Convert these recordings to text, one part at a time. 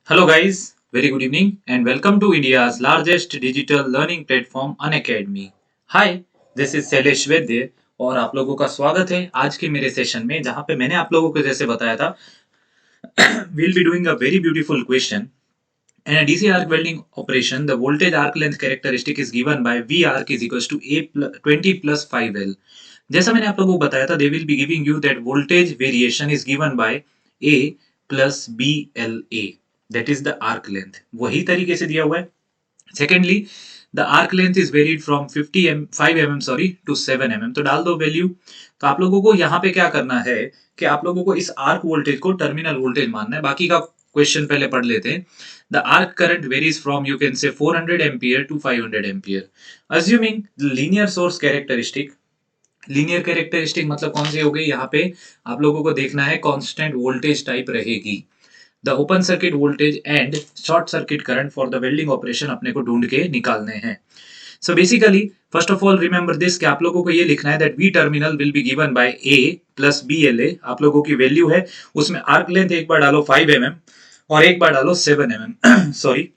Hello guys, very good evening and welcome to India's largest digital learning platform Unacademy. Hi, this is Shailesh वैद्य और आप लोगों का स्वागत है आज के मेरे सेशन में जहां पे मैंने आप लोगों को जैसे बताया था we'll be doing a very beautiful question. In a DC arc welding operation, the voltage arc length characteristic is given by V arc is equals to A 20 plus 5L. जैसा मैंने आप लोगों को बताया था, they will be giving you that voltage variation is given by A plus BLA. That is the arc length. वही तरीके से दिया हुआ है. Secondly, the arc length is varied from 5 mm sorry to 7 mm. तो डाल दो वैल्यू. तो आप लोगों को यहाँ पे क्या करना है कि आप लोगों को इस आर्क वोल्टेज को टर्मिनल वोल्टेज मानना है. बाकी का क्वेश्चन पहले पढ़ लेते हैं. The arc current varies from you can say 400 ampere to 500 ampere. Assuming the linear source characteristic. Linear characteristic मतलब कौन सी हो गई यहाँ पे आप लोगों को देखना है कांस्टेंट वोल्टेज टाइप रहेगी. The open circuit voltage and short circuit current for the welding operation अपने को ढूंढ के निकालने हैं. So basically first of all remember this कि आप लोगों को ये लिखना है that V terminal will be given by A plus B L A. आप लोगों की वैल्यू है उसमें आर्क लेंथ एक बार डालो 5 mm और एक बार डालो 7 mm सॉरी.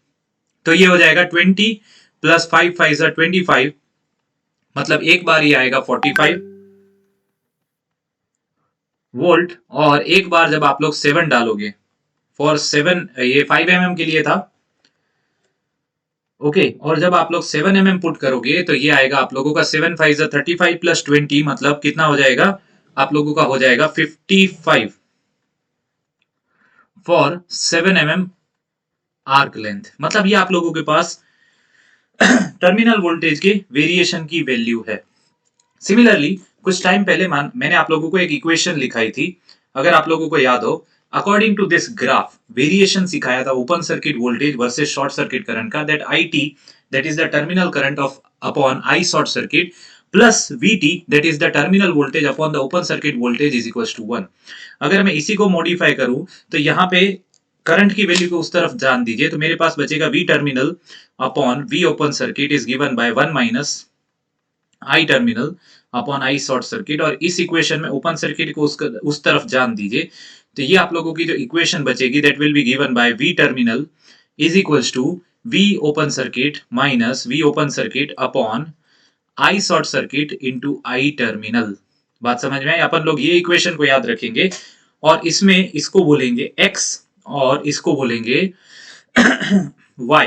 तो ये हो जाएगा 20 प्लस 5 5 25 मतलब एक बार ये आएगा 45 वोल्ट और एक बार जब आप लोग 7 डालोगे फॉर 7 ये 5 mm के लिए था ओके और जब आप लोग 7 mm पुट करोगे तो ये आएगा आप लोगों का 7 5 35 प्लस 20 मतलब कितना हो जाएगा आप लोगों का हो जाएगा 55 फॉर 7 mm आर्क लेंथ. मतलब ये आप लोगों के पास टर्मिनल वोल्टेज के वेरिएशन की वैल्यू है. सिमिलरली कुछ टाइम पहले मैंने आप लोगों को एक इक्वेशन लिखाई थी अगर आप लोगों को याद हो. According to this graph variation सिखाया था open circuit voltage versus short circuit current का. That IT that is the terminal current of upon I short circuit plus VT that is the terminal voltage upon the open circuit voltage is equal to 1. अगर मैं इसी को modify करूं तो यहाँ पे current की वैल्यू को उस तरफ जान दीजिए तो मेरे पास बचेगा V terminal upon V open circuit is given by 1 minus I terminal upon I short circuit. और इस इक्वेशन में ओपन सर्किट को उस तरफ जान दीजिए तो ये आप लोगों की जो इक्वेशन बचेगी that will be given by V terminal is equals to V open circuit minus V open circuit upon I short circuit into I terminal. बात समझ में आई. अपन लोग ये इक्वेशन को याद रखेंगे और इसमें इसको बोलेंगे X और इसको बोलेंगे Y.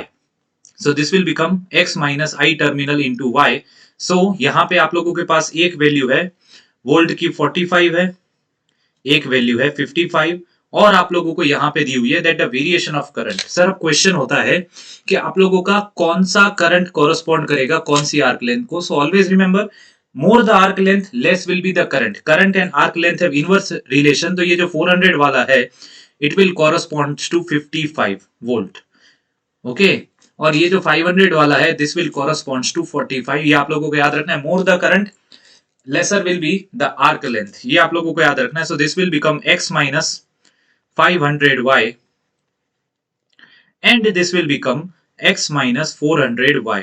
So this will become X minus I terminal into Y. So यहाँ पे आप लोगों के पास एक वैल्यू है वोल्ट की 45 है एक वैल्यू है 55 और आप लोगों को यहाँ पे दी हुई है that the variation of current. Sir अब क्वेश्चन होता है कि आप लोगों का कौन सा करंट कॉरेस्पॉन्ड करेगा कौन सी आर्क लेंथ को. So always remember more the arc length less will be the current. Current and arc length have inverse relation. तो ये जो 400 वाला है it will correspond to 55 volt okay और ये जो 500 वाला है दिस विल कॉरेस्पॉन्ड्स टू 45. ये आप लोगों को याद रखना है. More the current lesser will be the arc length. ये आप लोगों को याद रखना है. So this will become x minus 500y and this will become x minus 400y.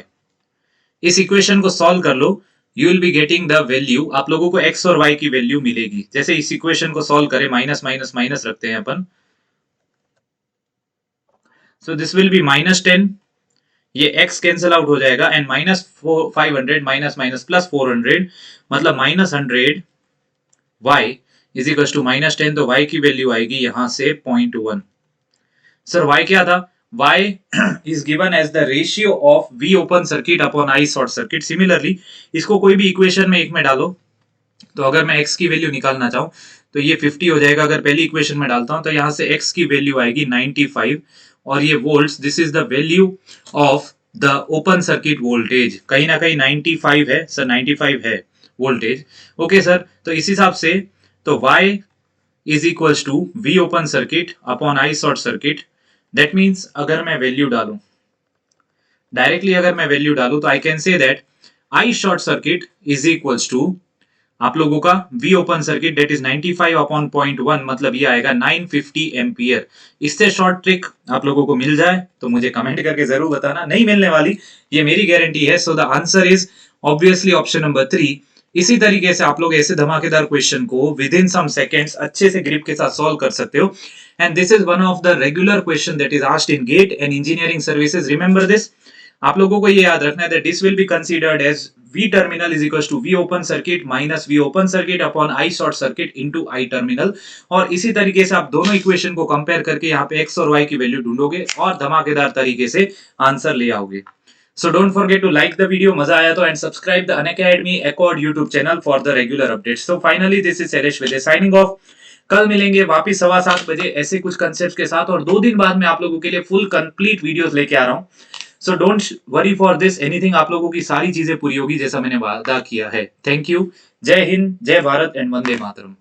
इस इक्वेशन को सॉल्व कर लो you will be getting the value. आप लोगों को x और y की वैल्यू मिलेगी. जैसे इस इक्वेशन को सॉल्व करें माइनस माइनस माइनस रखते हैं अपन. So this will be minus 10 ये x कैंसिल आउट हो जाएगा and minus 500 minus minus plus 400 मतलब minus 100 y is equal to minus 10. तो y की वैल्यू आएगी यहां से 0.1. सर y क्या था y is given as the ratio of v open circuit upon I short circuit. Similarly इसको कोई भी इक्वेशन में एक में डालो तो अगर मैं x की वैल्यू निकालना चाहूं तो ये 50 हो जाएगा. अगर पहली इक्वेशन में डालता हूं तो यहां से x की वैल्यू आएगी 95 और ये volts this is the value of the open circuit voltage. कहीं ना कहीं 95 है सर 95 है वोल्टेज ओके सर. तो इस हिसाब से तो y is equals to v open circuit upon I short circuit. That means अगर मैं वैल्यू डालूं डायरेक्टली अगर मैं वैल्यू डालूं तो I can say that I short circuit is equals to आप लोगों का V open circuit that is 95 upon 0.1 मतलब ये आएगा 950 एम्पियर. इससे शॉर्ट ट्रिक आप लोगों को मिल जाए तो मुझे कमेंट करके जरूर बताना. नहीं मिलने वाली ये मेरी गारंटी है. So the answer is obviously option number 3 इसी तरीके से आप लोग ऐसे धमाकेदार क्वेश्चन को विद इन सम सेकेंड्स अच्छे से ग्रिप के साथ सॉल्व कर सकते हो। And this is one of the regular question that is asked in GATE and engineering services. Remember this, आप लोगों को ये याद रखना है that this will be considered as V terminal is equals to V open circuit minus V open circuit upon I short circuit into I terminal। और इसी तरीके से आप दोनों इक्वेशन को कंपेयर करके यहाँ पे X और Y की वैल्यू ढूंढोगे और धमाकेदार तरीके से आंसर ले आओगे। So don't forget to like the video, मजा आया तो, and subscribe the Unacademy Accord YouTube channel for the regular updates। So finally this is Suresh Vijay signing off। कल मिलेंगे वापिस 7:15 बजे ऐसे कुछ कंसेप्ट के साथ, और 2 दिन बाद मैं आप लोगों के लिए फुल कंप्लीट वीडियोस लेके आ रहा हूँ। So don't worry for this, anything आप लोगों की सारी चीजें पूरी होगी जैसा मैंने वादा किया है। Thank you. जय हिंद, जय भारत एंड वंदे मातरम।